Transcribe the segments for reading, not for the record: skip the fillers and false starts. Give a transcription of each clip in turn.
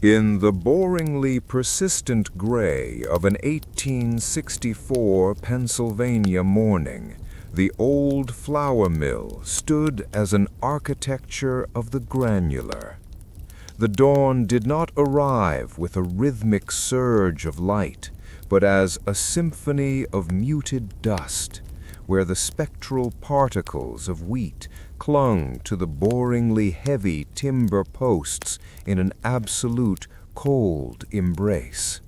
In the boringly persistent gray of an 1864 Pennsylvania morning, the old flour mill stood as an architecture of the granular. The dawn did not arrive with a rhythmic surge of light, but as a symphony of muted dust, where the spectral particles of wheat clung to the boringly heavy timber posts in an absolute cold embrace.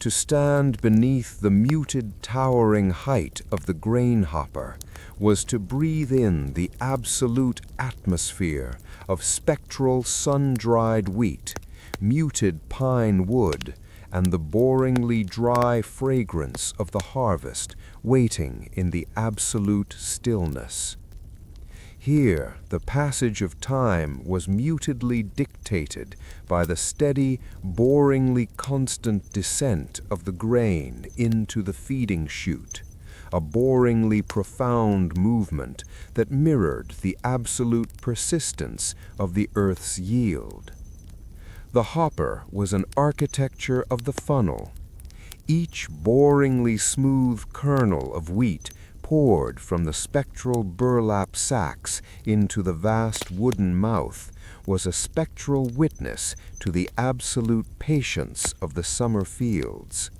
To stand beneath the muted towering height of the grain hopper was to breathe in the absolute atmosphere of spectral sun-dried wheat, muted pine wood, and the boringly dry fragrance of the harvest waiting in the absolute stillness. Here, the passage of time was mutedly dictated by the steady, boringly constant descent of the grain into the feeding chute, a boringly profound movement that mirrored the absolute persistence of the earth's yield. The hopper was an architecture of the funnel. Each boringly smooth kernel of wheat poured from the spectral burlap sacks into the vast wooden mouth was a spectral witness to the absolute patience of the summer fields.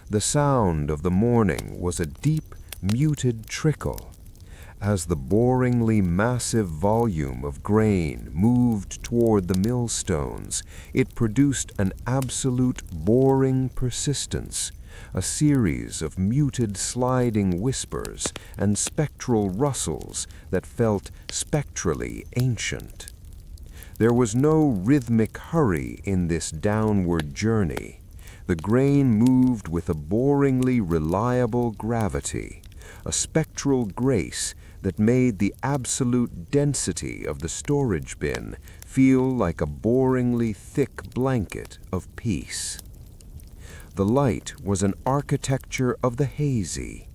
The sound of the morning was a deep, muted trickle. As the boringly massive volume of grain moved toward the millstones, it produced an absolute boring persistence, a series of muted sliding whispers and spectral rustles that felt spectrally ancient. There was no rhythmic hurry in this downward journey. The grain moved with a boringly reliable gravity, a spectral grace that made the absolute density of the storage bin feel like a boringly thick blanket of peace. The light was an architecture of the hazy.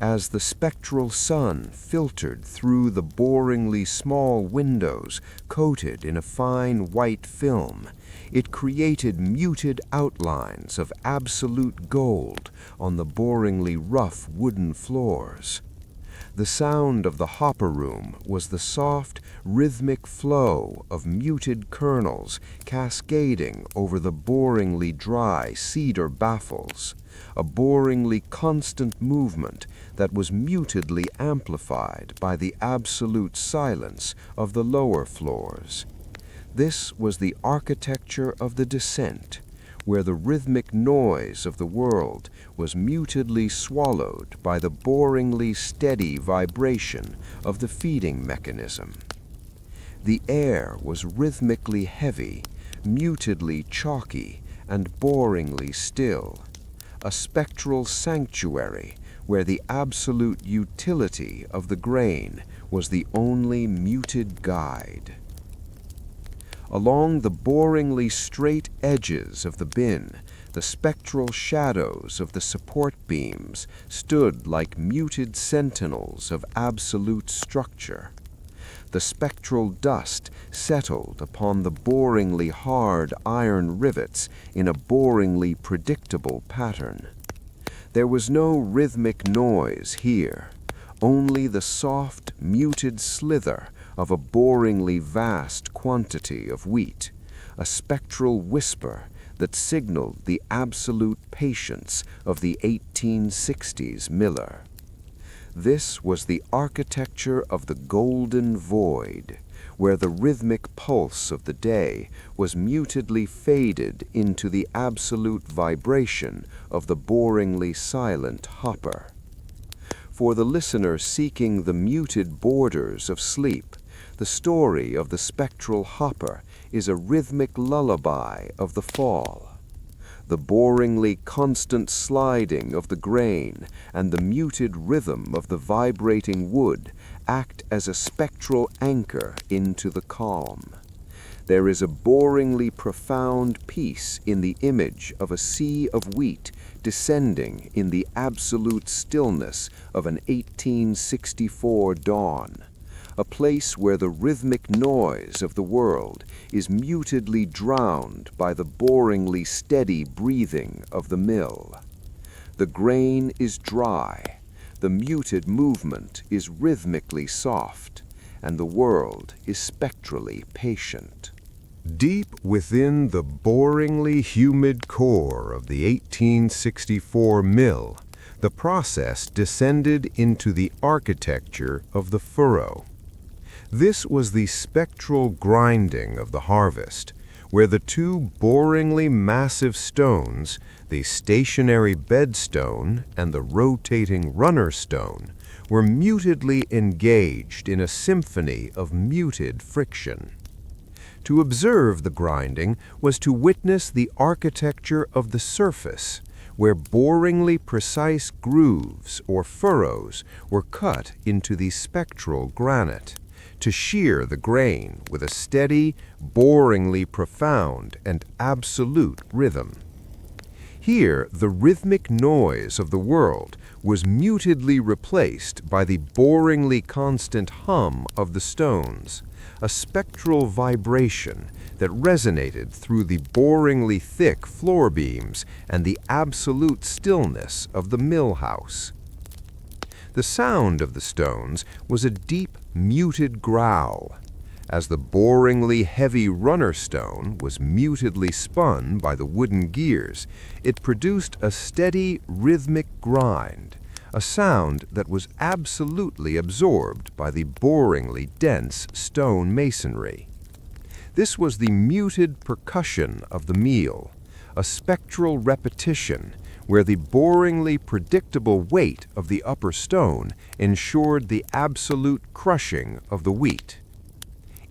As the spectral sun filtered through the boringly small windows coated in a fine white film, it created muted outlines of absolute gold on the boringly rough wooden floors. The sound of the hopper room was the soft, rhythmic flow of muted kernels cascading over the boringly dry cedar baffles, a boringly constant movement that was mutedly amplified by the absolute silence of the lower floors. This was the architecture of the descent, where the rhythmic noise of the world was mutedly swallowed by the boringly steady vibration of the feeding mechanism. The air was rhythmically heavy, mutedly chalky, and boringly still, a spectral sanctuary where the absolute utility of the grain was the only muted guide. Along the boringly straight edges of the bin, the spectral shadows of the support beams stood like muted sentinels of absolute structure. The spectral dust settled upon the boringly hard iron rivets in a boringly predictable pattern. There was no rhythmic noise here, only the soft, muted slither of a boringly vast quantity of wheat, a spectral whisper that signaled the absolute patience of the 1860s miller. This was the architecture of the golden void, where the rhythmic pulse of the day was mutedly faded into the absolute vibration of the boringly silent hopper. For the listener seeking the muted borders of sleep, the story of the spectral hopper is a rhythmic lullaby of the fall. The boringly constant sliding of the grain and the muted rhythm of the vibrating wood act as a spectral anchor into the calm. There is a boringly profound peace in the image of a sea of wheat descending in the absolute stillness of an 1864 dawn, a place where the rhythmic noise of the world is mutedly drowned by the boringly steady breathing of the mill. The grain is dry, the muted movement is rhythmically soft, and the world is spectrally patient. Deep within the boringly humid core of the 1864 mill, the process descended into the architecture of the furrow. This was the spectral grinding of the harvest, where the two boringly massive stones, the stationary bedstone and the rotating runner stone, were mutedly engaged in a symphony of muted friction. To observe the grinding was to witness the architecture of the surface, where boringly precise grooves or furrows were cut into the spectral granite, to shear the grain with a steady, boringly profound and absolute rhythm. Here, the rhythmic noise of the world was mutedly replaced by the boringly constant hum of the stones, a spectral vibration that resonated through the boringly thick floor beams and the absolute stillness of the mill house. The sound of the stones was a deep, muted growl. As the boringly heavy runner stone was mutedly spun by the wooden gears, it produced a steady, rhythmic grind, a sound that was absolutely absorbed by the boringly dense stone masonry. This was the muted percussion of the meal, a spectral repetition where the boringly predictable weight of the upper stone ensured the absolute crushing of the wheat.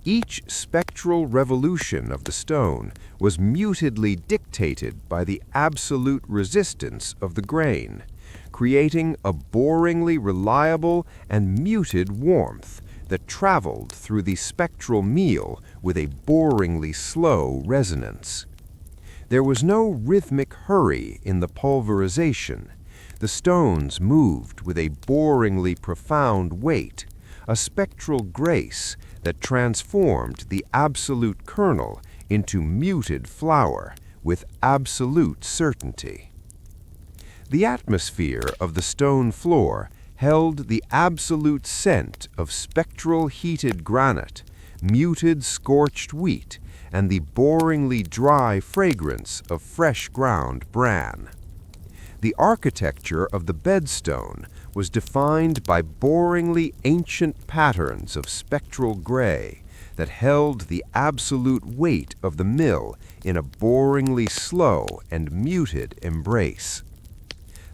Each spectral revolution of the stone was mutedly dictated by the absolute resistance of the grain, creating a boringly reliable and muted warmth that traveled through the spectral meal with a boringly slow resonance. There was no rhythmic hurry in the pulverization. The stones moved with a boringly profound weight, a spectral grace that transformed the absolute kernel into muted flour with absolute certainty. The atmosphere of the stone floor held the absolute scent of spectral heated granite, muted scorched wheat, and the boringly dry fragrance of fresh ground bran. The architecture of the bedstone was defined by boringly ancient patterns of spectral gray that held the absolute weight of the mill in a boringly slow and muted embrace.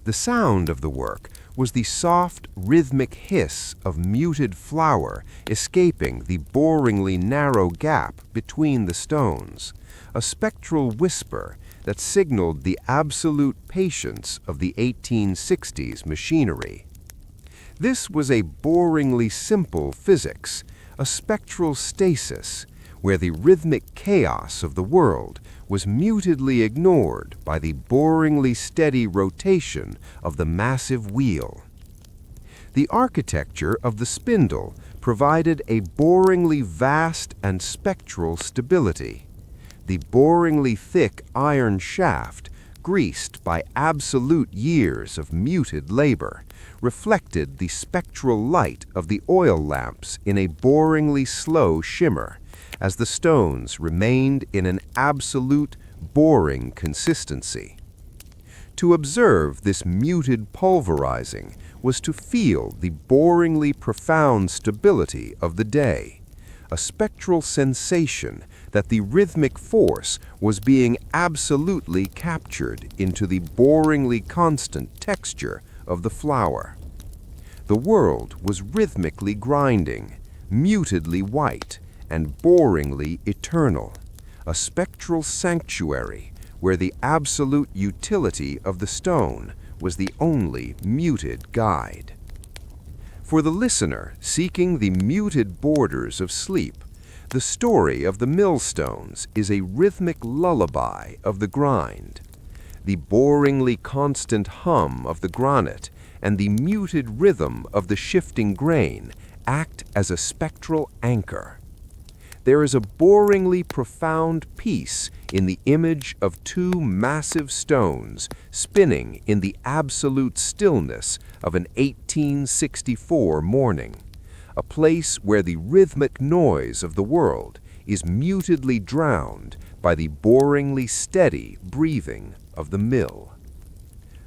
The sound of the work was the soft, rhythmic hiss of muted flour escaping the boringly narrow gap between the stones, a spectral whisper that signaled the absolute patience of the 1860s machinery. This was a boringly simple physics, a spectral stasis, where the rhythmic chaos of the world was mutedly ignored by the boringly steady rotation of the massive wheel. The architecture of the spindle provided a boringly vast and spectral stability. The boringly thick iron shaft, greased by absolute years of muted labor, reflected the spectral light of the oil lamps in a boringly slow shimmer, as the stones remained in an absolute, boring consistency. To observe this muted pulverizing was to feel the boringly profound stability of the day, a spectral sensation that the rhythmic force was being absolutely captured into the boringly constant texture of the flour. The world was rhythmically grinding, mutedly white, and boringly eternal, a spectral sanctuary where the absolute utility of the stone was the only muted guide. For the listener seeking the muted borders of sleep, the story of the millstones is a rhythmic lullaby of the grind. The boringly constant hum of the granite and the muted rhythm of the shifting grain act as a spectral anchor. There is a boringly profound peace in the image of two massive stones spinning in the absolute stillness of an 1864 morning, a place where the rhythmic noise of the world is mutedly drowned by the boringly steady breathing of the mill.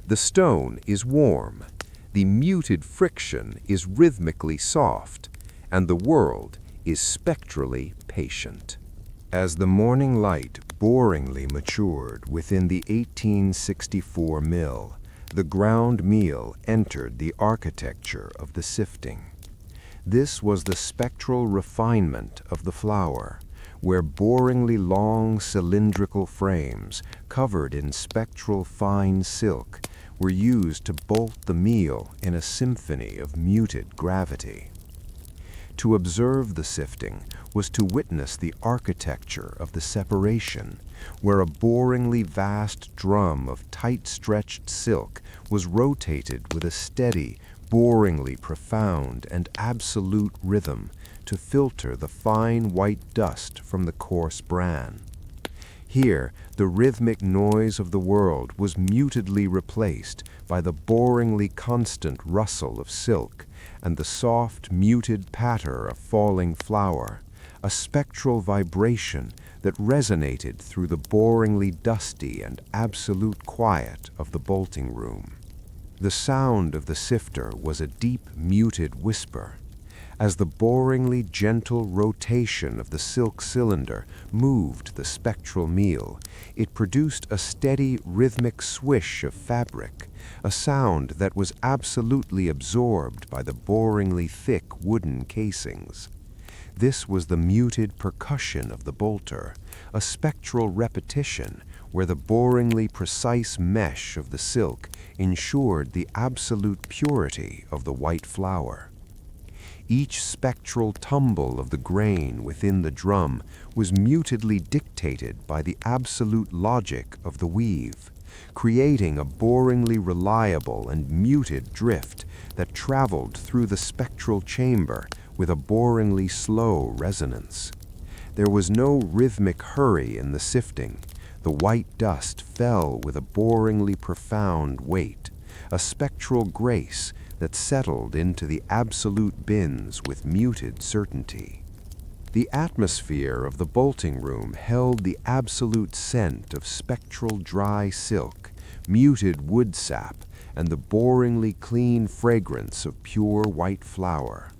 The stone is warm, the muted friction is rhythmically soft, and the world is spectrally patient. As the morning light boringly matured within the 1864 mill, the ground meal entered the architecture of the sifting. This was the spectral refinement of the flour, where boringly long cylindrical frames covered in spectral fine silk were used to bolt the meal in a symphony of muted gravity. To observe the sifting was to witness the architecture of the separation, where a boringly vast drum of tight-stretched silk was rotated with a steady, boringly profound and absolute rhythm to filter the fine white dust from the coarse bran. Here, the rhythmic noise of the world was mutedly replaced by the boringly constant rustle of silk and the soft, muted patter of falling flour, a spectral vibration that resonated through the boringly dusty and absolute quiet of the bolting room. The sound of the sifter was a deep, muted whisper. As the boringly gentle rotation of the silk cylinder moved the spectral meal, it produced a steady, rhythmic swish of fabric, a sound that was absolutely absorbed by the boringly thick wooden casings. This was the muted percussion of the bolter, a spectral repetition where the boringly precise mesh of the silk ensured the absolute purity of the white flour. Each spectral tumble of the grain within the drum was mutedly dictated by the absolute logic of the weave, creating a boringly reliable and muted drift that traveled through the spectral chamber with a boringly slow resonance. There was no rhythmic hurry in the sifting. The white dust fell with a boringly profound weight, a spectral grace that settled into the absolute bins with muted certainty. The atmosphere of the bolting room held the absolute scent of spectral dry silk, muted wood sap, and the boringly clean fragrance of pure white flour.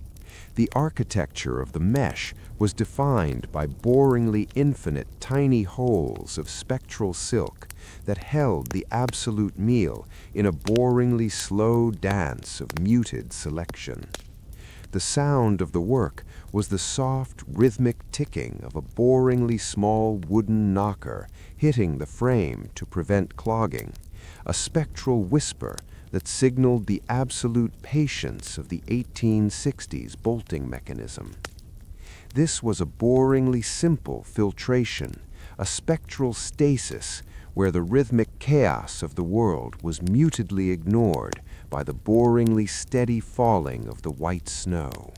The architecture of the mesh was defined by boringly infinite tiny holes of spectral silk that held the absolute meal in a boringly slow dance of muted selection. The sound of the work was the soft, rhythmic ticking of a boringly small wooden knocker hitting the frame to prevent clogging, a spectral whisper that signaled the absolute patience of the 1860s bolting mechanism. This was a boringly simple filtration, a spectral stasis where the rhythmic chaos of the world was mutedly ignored by the boringly steady falling of the white snow.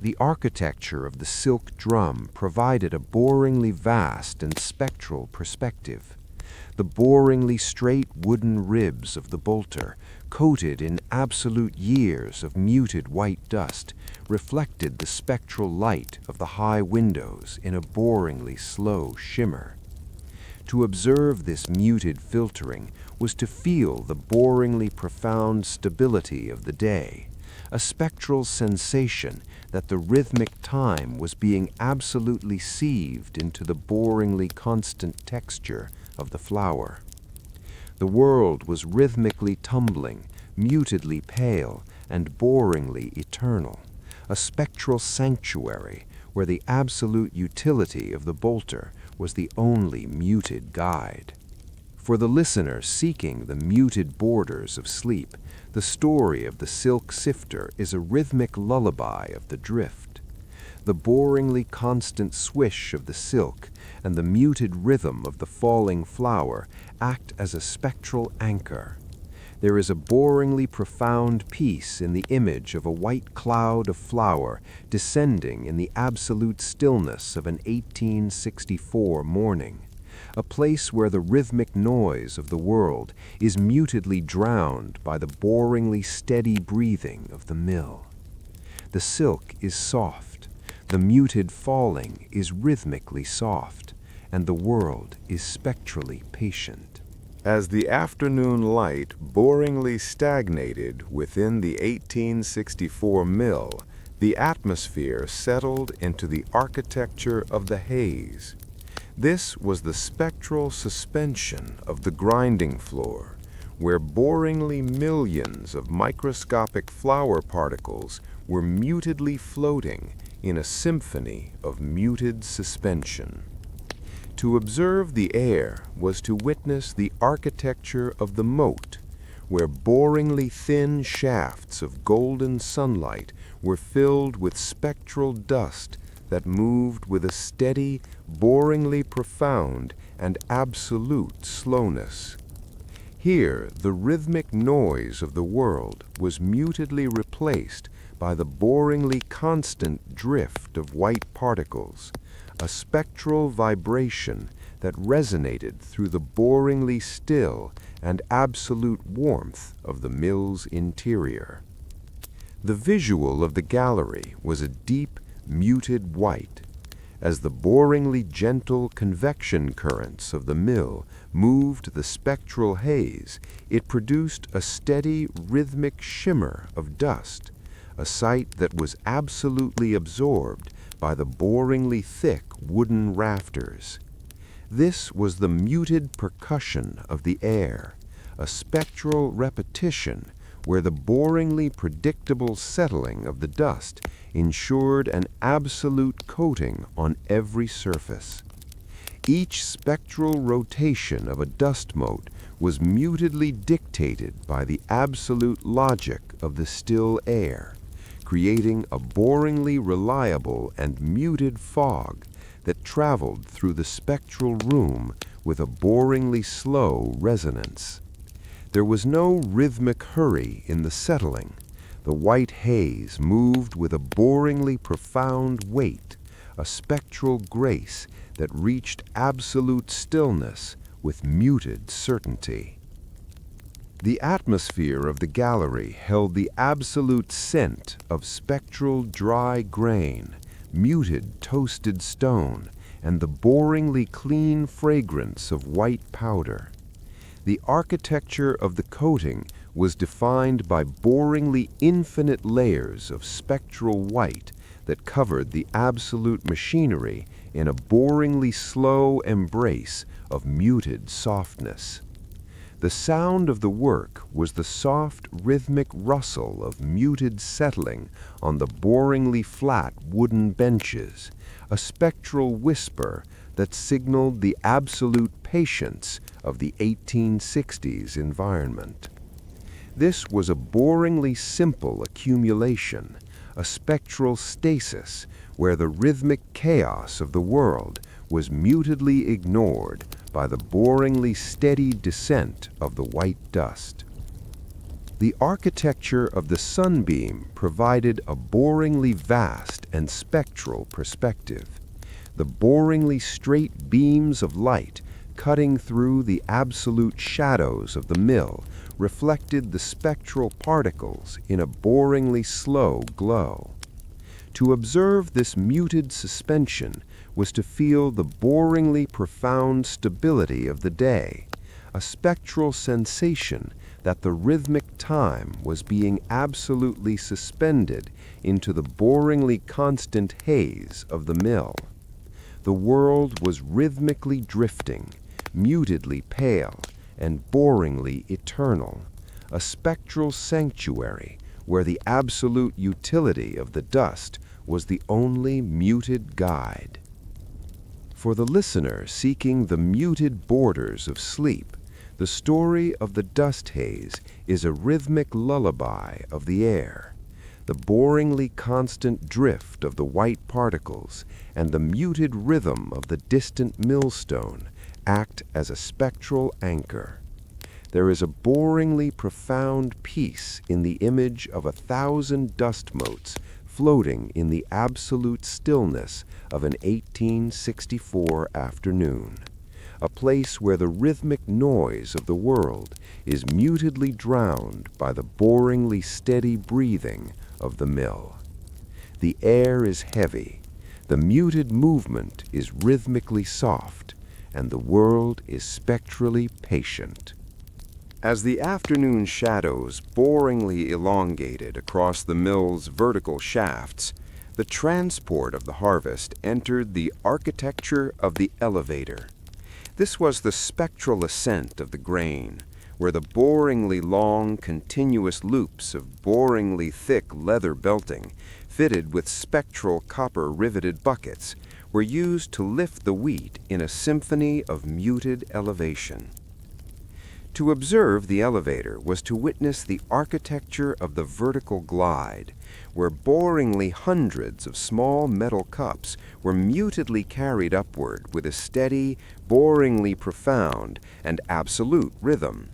The architecture of the silk drum provided a boringly vast and spectral perspective. The boringly straight wooden ribs of the bolter, coated in absolute years of muted white dust, reflected the spectral light of the high windows in a boringly slow shimmer. To observe this muted filtering was to feel the boringly profound stability of the day, a spectral sensation that the rhythmic time was being absolutely sieved into the boringly constant texture of the flour. The world was rhythmically tumbling, mutedly pale, and boringly eternal, a spectral sanctuary where the absolute utility of the bolter was the only muted guide. For the listener seeking the muted borders of sleep, the story of the silk sifter is a rhythmic lullaby of the drift. The boringly constant swish of the silk and the muted rhythm of the falling flour act as a spectral anchor. There is a boringly profound peace in the image of a white cloud of flour descending in the absolute stillness of an 1864 morning, a place where the rhythmic noise of the world is mutedly drowned by the boringly steady breathing of the mill. The silk is soft, the muted falling is rhythmically soft, and the world is spectrally patient. As the afternoon light boringly stagnated within the 1864 mill, the atmosphere settled into the architecture of the haze. This was the spectral suspension of the grinding floor, where boringly millions of microscopic flour particles were mutedly floating in a symphony of muted suspension. To observe the air was to witness the architecture of the moat, where boringly thin shafts of golden sunlight were filled with spectral dust that moved with a steady, boringly profound, and absolute slowness. Here, the rhythmic noise of the world was mutedly replaced by the boringly constant drift of white particles, a spectral vibration that resonated through the boringly still and absolute warmth of the mill's interior. The visual of the gallery was a deep, muted white. As the boringly gentle convection currents of the mill moved the spectral haze, it produced a steady, rhythmic shimmer of dust, a sight that was absolutely absorbed by the boringly thick wooden rafters. This was the muted percussion of the air, a spectral repetition where the boringly predictable settling of the dust ensured an absolute coating on every surface. Each spectral rotation of a dust mote was mutedly dictated by the absolute logic of the still air, creating a boringly reliable and muted fog that traveled through the spectral room with a boringly slow resonance. There was no rhythmic hurry in the settling. The white haze moved with a boringly profound weight, a spectral grace that reached absolute stillness with muted certainty. The atmosphere of the gallery held the absolute scent of spectral dry grain, muted toasted stone, and the boringly clean fragrance of white powder. The architecture of the coating was defined by boringly infinite layers of spectral white that covered the absolute machinery in a boringly slow embrace of muted softness. The sound of the work was the soft, rhythmic rustle of muted settling on the boringly flat wooden benches, a spectral whisper that signaled the absolute patience of the 1860s environment. This was a boringly simple accumulation, a spectral stasis where the rhythmic chaos of the world was mutedly ignored by the boringly steady descent of the white dust. The architecture of the sunbeam provided a boringly vast and spectral perspective. The boringly straight beams of light cutting through the absolute shadows of the mill reflected the spectral particles in a boringly slow glow. To observe this muted suspension was to feel the boringly profound stability of the day, a spectral sensation that the rhythmic time was being absolutely suspended into the boringly constant haze of the mill. The world was rhythmically drifting, mutedly pale, and boringly eternal, a spectral sanctuary where the absolute utility of the dust was the only muted guide. For the listener seeking the muted borders of sleep, the story of the dust haze is a rhythmic lullaby of the air. The boringly constant drift of the white particles and the muted rhythm of the distant millstone act as a spectral anchor. There is a boringly profound peace in the image of 1,000 dust motes floating in the absolute stillness of an 1864 afternoon, a place where the rhythmic noise of the world is mutedly drowned by the boringly steady breathing of the mill. The air is heavy, the muted movement is rhythmically soft, and the world is spectrally patient. As the afternoon shadows boringly elongated across the mill's vertical shafts, the transport of the harvest entered the architecture of the elevator. This was the spectral ascent of the grain, where the boringly long, continuous loops of boringly thick leather belting, fitted with spectral copper-riveted buckets, were used to lift the wheat in a symphony of muted elevation. To observe the elevator was to witness the architecture of the vertical glide, where boringly hundreds of small metal cups were mutedly carried upward with a steady, boringly profound, and absolute rhythm.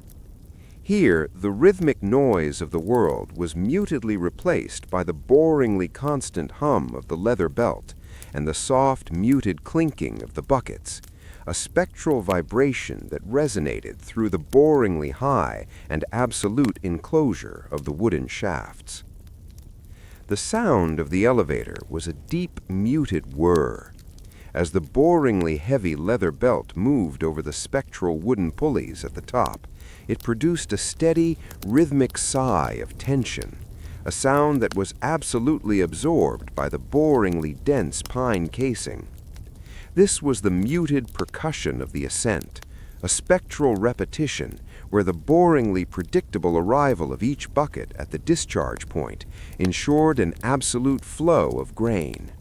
Here, the rhythmic noise of the world was mutedly replaced by the boringly constant hum of the leather belt and the soft, muted clinking of the buckets, a spectral vibration that resonated through the boringly high and absolute enclosure of the wooden shafts. The sound of the elevator was a deep, muted whir. As the boringly heavy leather belt moved over the spectral wooden pulleys at the top, it produced a steady, rhythmic sigh of tension, a sound that was absolutely absorbed by the boringly dense pine casing. This was the muted percussion of the ascent, a spectral repetition where the boringly predictable arrival of each bucket at the discharge point ensured an absolute flow of grain.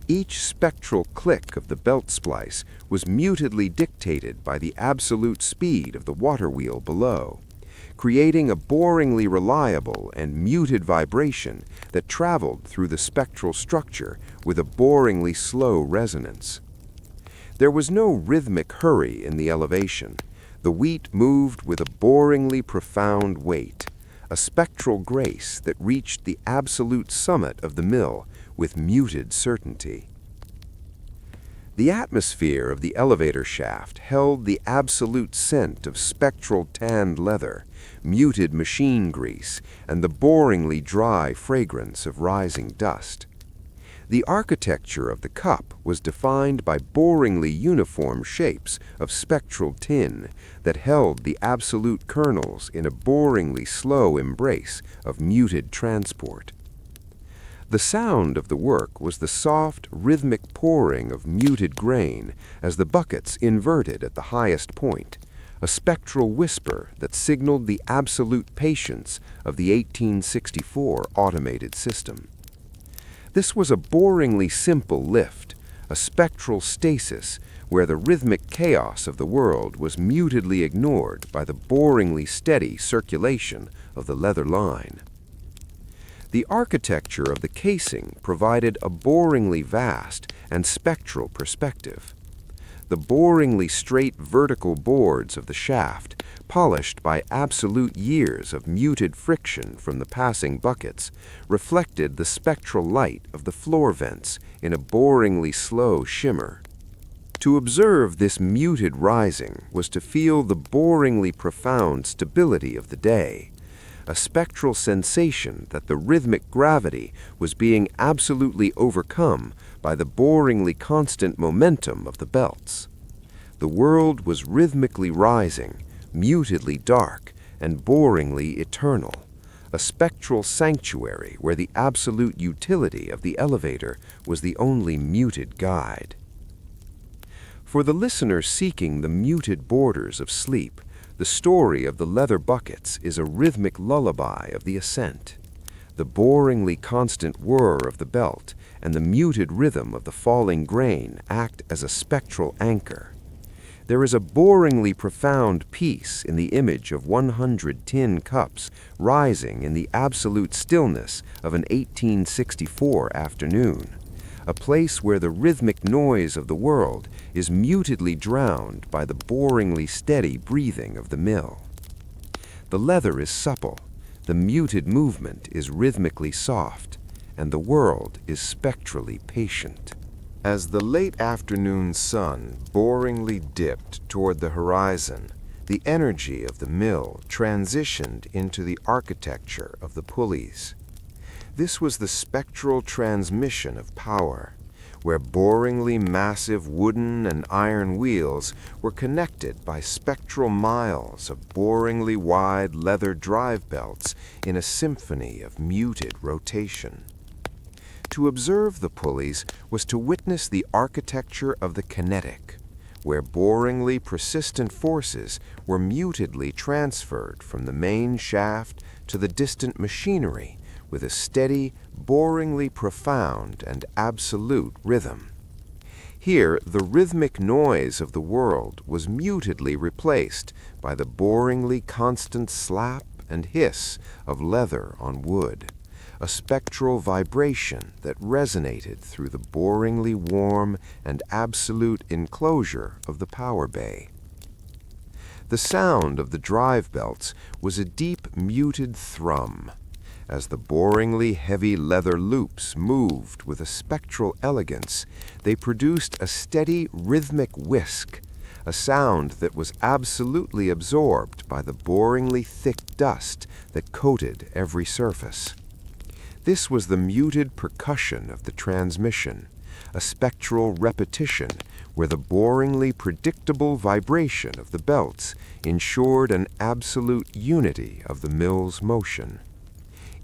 Each spectral click of the belt splice was mutedly dictated by the absolute speed of the water wheel below, creating a boringly reliable and muted vibration that traveled through the spectral structure with a boringly slow resonance. There was no rhythmic hurry in the elevation. The wheat moved with a boringly profound weight, a spectral grace that reached the absolute summit of the mill with muted certainty. The atmosphere of the elevator shaft held the absolute scent of spectral tanned leather, muted machine grease, and the boringly dry fragrance of rising dust. The architecture of the cup was defined by boringly uniform shapes of spectral tin that held the absolute kernels in a boringly slow embrace of muted transport. The sound of the work was the soft, rhythmic pouring of muted grain as the buckets inverted at the highest point, a spectral whisper that signaled the absolute patience of the 1864 automated system. This was a boringly simple lift, a spectral stasis where the rhythmic chaos of the world was mutedly ignored by the boringly steady circulation of the leather line. The architecture of the casing provided a boringly vast and spectral perspective. The boringly straight vertical boards of the shaft, polished by absolute years of muted friction from the passing buckets, reflected the spectral light of the floor vents in a boringly slow shimmer. To observe this muted rising was to feel the boringly profound stability of the day, a spectral sensation that the rhythmic gravity was being absolutely overcome by the boringly constant momentum of the belts. The world was rhythmically rising, mutedly dark, and boringly eternal, a spectral sanctuary where the absolute utility of the elevator was the only muted guide. For the listener seeking the muted borders of sleep, the story of the leather buckets is a rhythmic lullaby of the ascent. The boringly constant whir of the belt and the muted rhythm of the falling grain act as a spectral anchor. There is a boringly profound peace in the image of 100 tin cups rising in the absolute stillness of an 1864 afternoon, a place where the rhythmic noise of the world is mutedly drowned by the boringly steady breathing of the mill. The leather is supple, the muted movement is rhythmically soft, and the world is spectrally patient. As the late afternoon sun boringly dipped toward the horizon, the energy of the mill transitioned into the architecture of the pulleys. This was the spectral transmission of power, where boringly massive wooden and iron wheels were connected by spectral miles of boringly wide leather drive belts in a symphony of muted rotation. To observe the pulleys was to witness the architecture of the kinetic, where boringly persistent forces were mutedly transferred from the main shaft to the distant machinery with a steady, boringly profound and absolute rhythm. Here, the rhythmic noise of the world was mutedly replaced by the boringly constant slap and hiss of leather on wood, a spectral vibration that resonated through the boringly warm and absolute enclosure of the power bay. The sound of the drive belts was a deep, muted thrum. As the boringly heavy leather loops moved with a spectral elegance, they produced a steady, rhythmic whisk, a sound that was absolutely absorbed by the boringly thick dust that coated every surface. This was the muted percussion of the transmission, a spectral repetition where the boringly predictable vibration of the belts ensured an absolute unity of the mill's motion.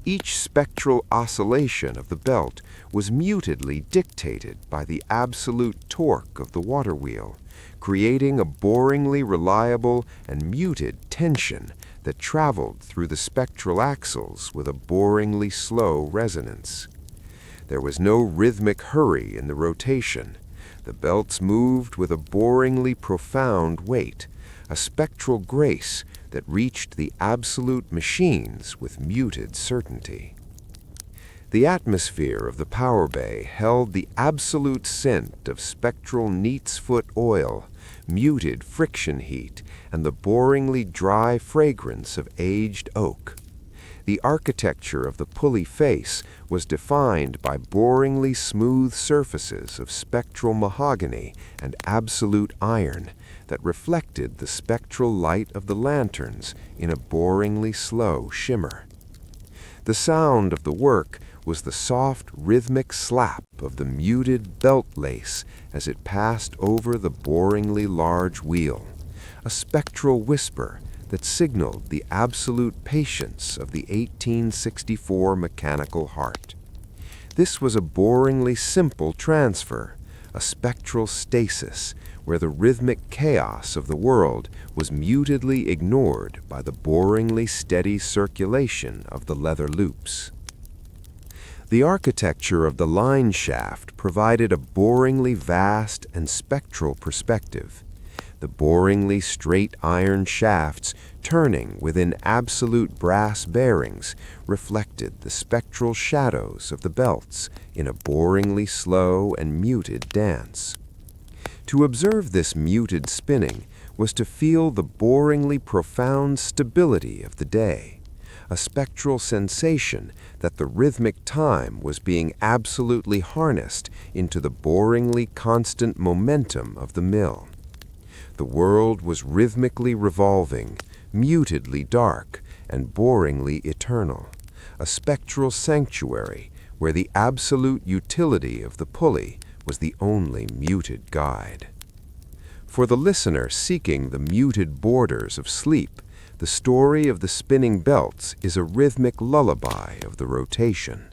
Each spectral oscillation of the belt was mutedly dictated by the absolute torque of the water wheel, creating a boringly reliable and muted tension that traveled through the spectral axles with a boringly slow resonance. There was no rhythmic hurry in the rotation. The belts moved with a boringly profound weight, a spectral grace that reached the absolute machines with muted certainty. The atmosphere of the power bay held the absolute scent of spectral neat's foot oil, muted friction heat, and the boringly dry fragrance of aged oak. The architecture of the pulley face was defined by boringly smooth surfaces of spectral mahogany and absolute iron that reflected the spectral light of the lanterns in a boringly slow shimmer. The sound of the work was the soft, rhythmic slap of the muted belt lace as it passed over the boringly large wheel, a spectral whisper that signaled the absolute patience of the 1864 mechanical heart. This was a boringly simple transfer, a spectral stasis, where the rhythmic chaos of the world was mutedly ignored by the boringly steady circulation of the leather loops. The architecture of the line shaft provided a boringly vast and spectral perspective. The boringly straight iron shafts turning within absolute brass bearings reflected the spectral shadows of the belts in a boringly slow and muted dance. To observe this muted spinning was to feel the boringly profound stability of the day, a spectral sensation that the rhythmic time was being absolutely harnessed into the boringly constant momentum of the mill. The world was rhythmically revolving, mutedly dark, and boringly eternal, a spectral sanctuary where the absolute utility of the pulley was the only muted guide. For the listener seeking the muted borders of sleep, the story of the spinning belts is a rhythmic lullaby of the rotation.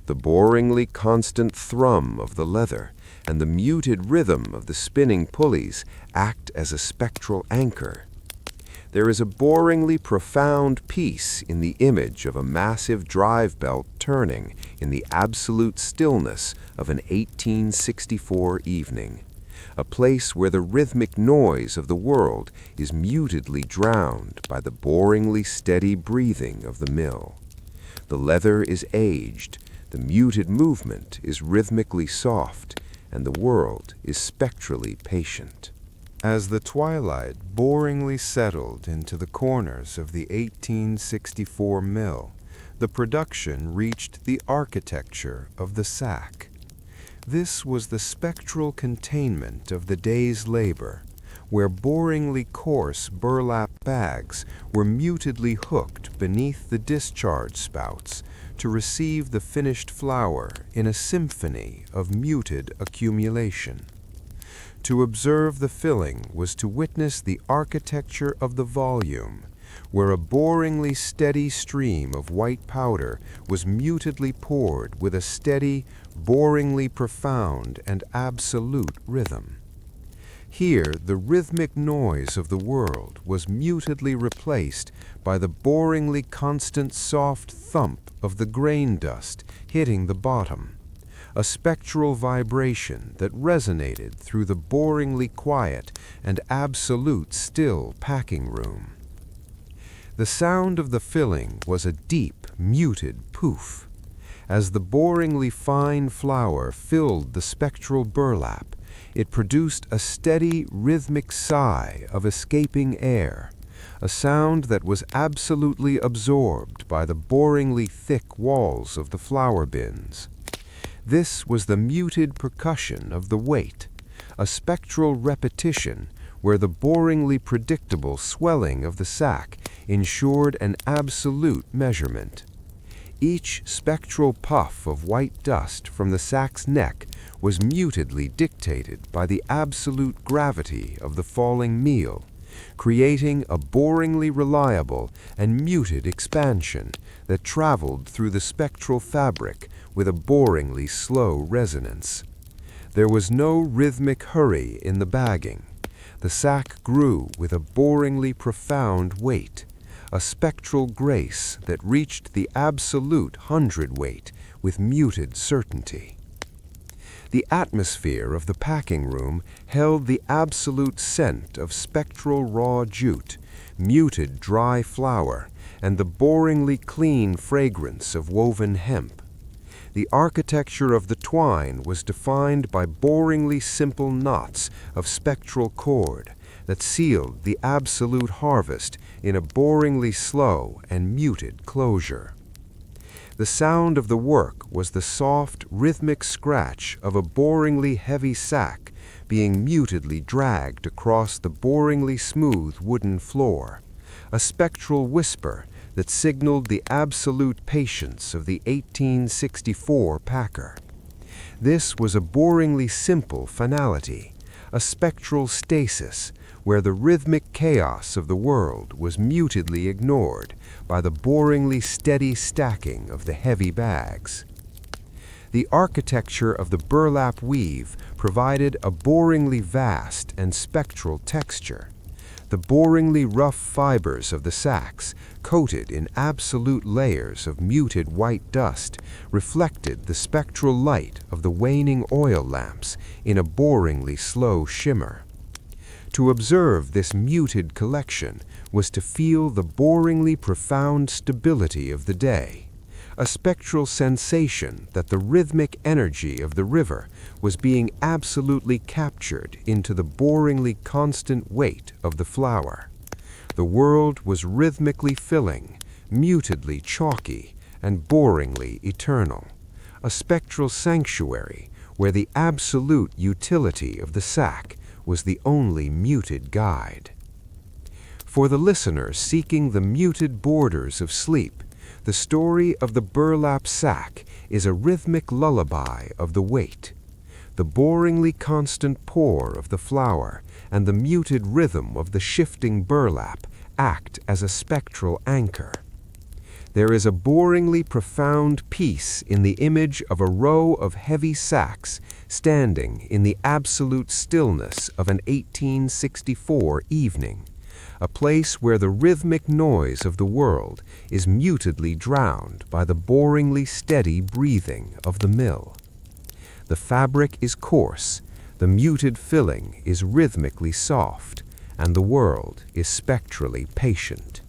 The boringly constant thrum of the leather and the muted rhythm of the spinning pulleys act as a spectral anchor. There is a boringly profound peace in the image of a massive drive belt turning in the absolute stillness of an 1864 evening, a place where the rhythmic noise of the world is mutedly drowned by the boringly steady breathing of the mill. The leather is aged, the muted movement is rhythmically soft, and the world is spectrally patient. As the twilight boringly settled into the corners of the 1864 mill, the production reached the architecture of the sack. This was the spectral containment of the day's labor, where boringly coarse burlap bags were mutedly hooked beneath the discharge spouts to receive the finished flour in a symphony of muted accumulation. To observe the filling was to witness the architecture of the volume, where a boringly steady stream of white powder was mutedly poured with a steady, boringly profound and absolute rhythm. Here, the rhythmic noise of the world was mutedly replaced by the boringly constant soft thump of the grain dust hitting the bottom, a spectral vibration that resonated through the boringly quiet and absolute still packing room. The sound of the filling was a deep, muted poof. As the boringly fine flour filled the spectral burlap, it produced a steady, rhythmic sigh of escaping air, a sound that was absolutely absorbed by the boringly thick walls of the flour bins. This was the muted percussion of the weight, a spectral repetition where the boringly predictable swelling of the sack ensured an absolute measurement. Each spectral puff of white dust from the sack's neck was mutedly dictated by the absolute gravity of the falling meal, creating a boringly reliable and muted expansion that traveled through the spectral fabric with a boringly slow resonance. There was no rhythmic hurry in the bagging. The sack grew with a boringly profound weight, a spectral grace that reached the absolute hundredweight with muted certainty. The atmosphere of the packing room held the absolute scent of spectral raw jute, muted dry flour, and the boringly clean fragrance of woven hemp. The architecture of the twine was defined by boringly simple knots of spectral cord that sealed the absolute harvest in a boringly slow and muted closure. The sound of the work was the soft, rhythmic scratch of a boringly heavy sack being mutedly dragged across the boringly smooth wooden floor, a spectral whisper that signaled the absolute patience of the 1864 packer. This was a boringly simple finality, a spectral stasis where the rhythmic chaos of the world was mutedly ignored by the boringly steady stacking of the heavy bags. The architecture of the burlap weave provided a boringly vast and spectral texture. The boringly rough fibers of the sacks, coated in absolute layers of muted white dust, reflected the spectral light of the waning oil lamps in a boringly slow shimmer. To observe this muted collection was to feel the boringly profound stability of the day, a spectral sensation that the rhythmic energy of the river was being absolutely captured into the boringly constant weight of the flour. The world was rhythmically filling, mutedly chalky, and boringly eternal, a spectral sanctuary where the absolute utility of the sack was the only muted guide. For the listener seeking the muted borders of sleep, the story of the burlap sack is a rhythmic lullaby of the weight. The boringly constant pour of the flour and the muted rhythm of the shifting burlap act as a spectral anchor. There is a boringly profound peace in the image of a row of heavy sacks standing in the absolute stillness of an 1864 evening, a place where the rhythmic noise of the world is mutedly drowned by the boringly steady breathing of the mill. The fabric is coarse, the muted filling is rhythmically soft, and the world is spectrally patient.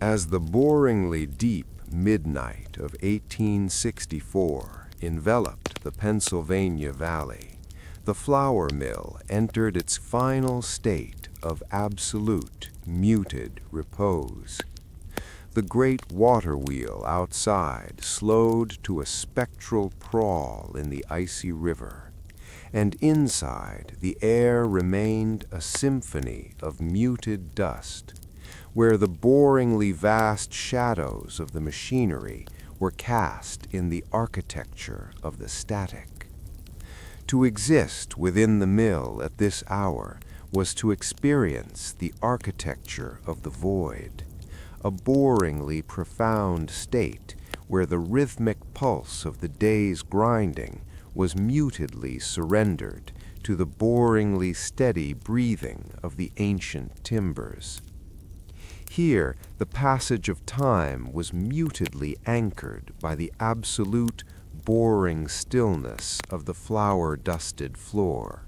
As the boringly deep midnight of 1864 enveloped the Pennsylvania Valley, the flour mill entered its final state of absolute, muted repose. The great water wheel outside slowed to a spectral crawl in the icy river, and inside the air remained a symphony of muted dust, where the boringly vast shadows of the machinery were cast in the architecture of the static. To exist within the mill at this hour was to experience the architecture of the void, a boringly profound state where the rhythmic pulse of the day's grinding was mutedly surrendered to the boringly steady breathing of the ancient timbers. Here, the passage of time was mutedly anchored by the absolute, boring stillness of the flour-dusted floor.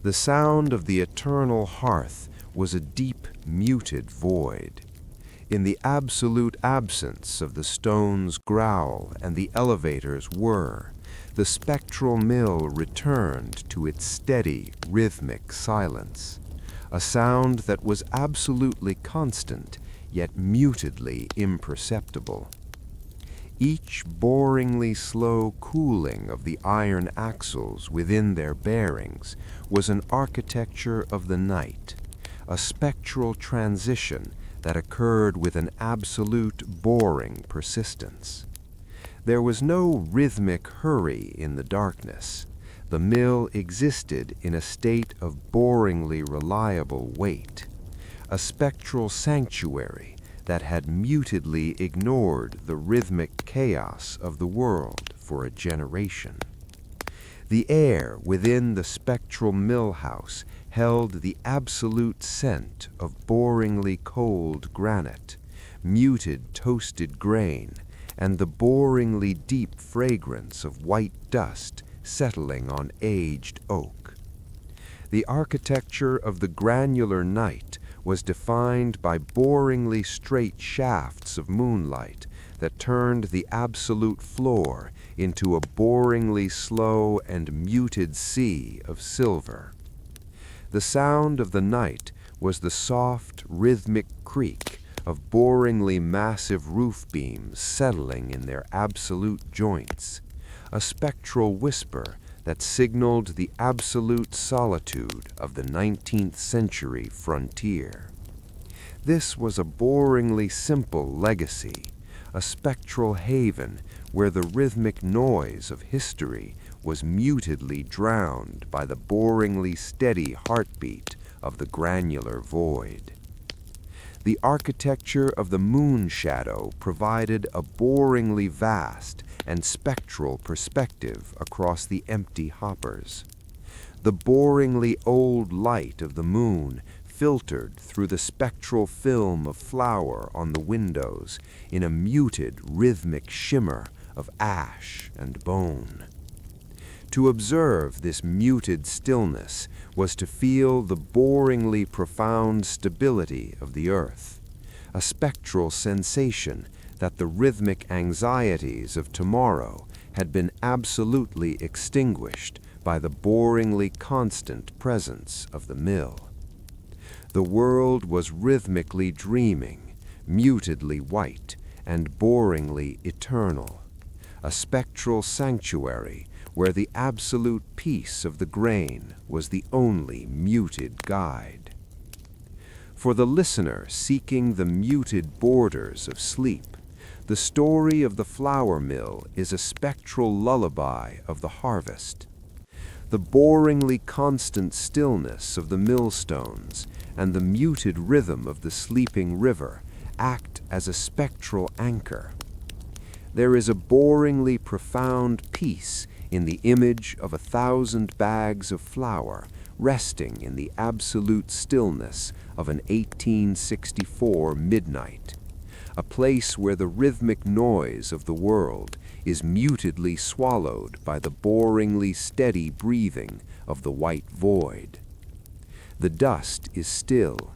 The sound of the eternal hearth was a deep, muted void. In the absolute absence of the stone's growl and the elevator's whir, the spectral mill returned to its steady, rhythmic silence, a sound that was absolutely constant, yet mutedly imperceptible. Each boringly slow cooling of the iron axles within their bearings was an architecture of the night, a spectral transition that occurred with an absolute boring persistence. There was no rhythmic hurry in the darkness. The mill existed in a state of boringly reliable wait, a spectral sanctuary that had mutedly ignored the rhythmic chaos of the world for a generation. The air within the spectral mill house held the absolute scent of boringly cold granite, muted toasted grain, and the boringly deep fragrance of white dust settling on aged oak. The architecture of the granular night was defined by boringly straight shafts of moonlight that turned the absolute floor into a boringly slow and muted sea of silver. The sound of the night was the soft, rhythmic creak of boringly massive roof beams settling in their absolute joints, a spectral whisper that signaled the absolute solitude of the 19th century frontier. This was a boringly simple legacy, a spectral haven where the rhythmic noise of history was mutedly drowned by the boringly steady heartbeat of the granular void. The architecture of the moon shadow provided a boringly vast and spectral perspective across the empty hoppers. The boringly old light of the moon filtered through the spectral film of flour on the windows in a muted, rhythmic shimmer of ash and bone. To observe this muted stillness was to feel the boringly profound stability of the earth, a spectral sensation that the rhythmic anxieties of tomorrow had been absolutely extinguished by the boringly constant presence of the mill. The world was rhythmically dreaming, mutedly white, and boringly eternal, a spectral sanctuary where the absolute peace of the grain was the only muted guide. For the listener seeking the muted borders of sleep, the story of the flour mill is a spectral lullaby of the harvest. The boringly constant stillness of the millstones and the muted rhythm of the sleeping river act as a spectral anchor. There is a boringly profound peace in the image of 1,000 bags of flour resting in the absolute stillness of an 1864 midnight, a place where the rhythmic noise of the world is mutedly swallowed by the boringly steady breathing of the white void. The dust is still,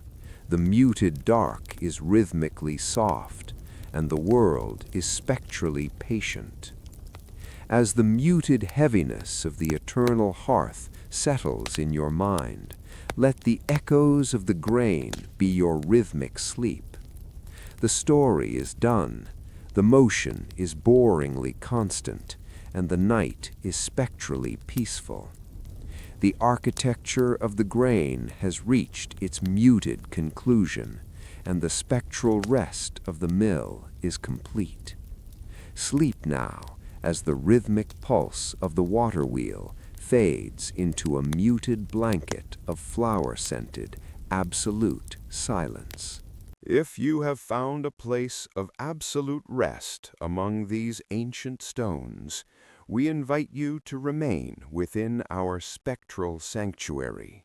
the muted dark is rhythmically soft, and the world is spectrally patient. As the muted heaviness of the eternal hearth settles in your mind, Let the echoes of the grain be your rhythmic sleep. The story is done, the motion is boringly constant, and the night is spectrally peaceful. The architecture of the grain has reached its muted conclusion, and the spectral rest of the mill is complete. Sleep now as the rhythmic pulse of the water wheel fades into a muted blanket of flower-scented, absolute silence. If you have found a place of absolute rest among these ancient stones, we invite you to remain within our spectral sanctuary.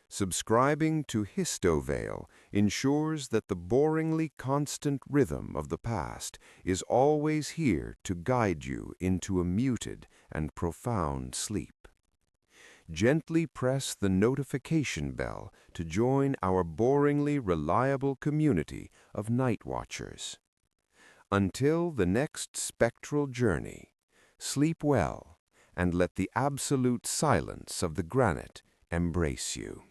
Subscribing to Histoveil ensures that the boringly constant rhythm of the past is always here to guide you into a muted and profound sleep. Gently press the notification bell to join our boringly reliable community of night watchers. Until the next spectral journey, sleep well and let the absolute silence of the granite embrace you.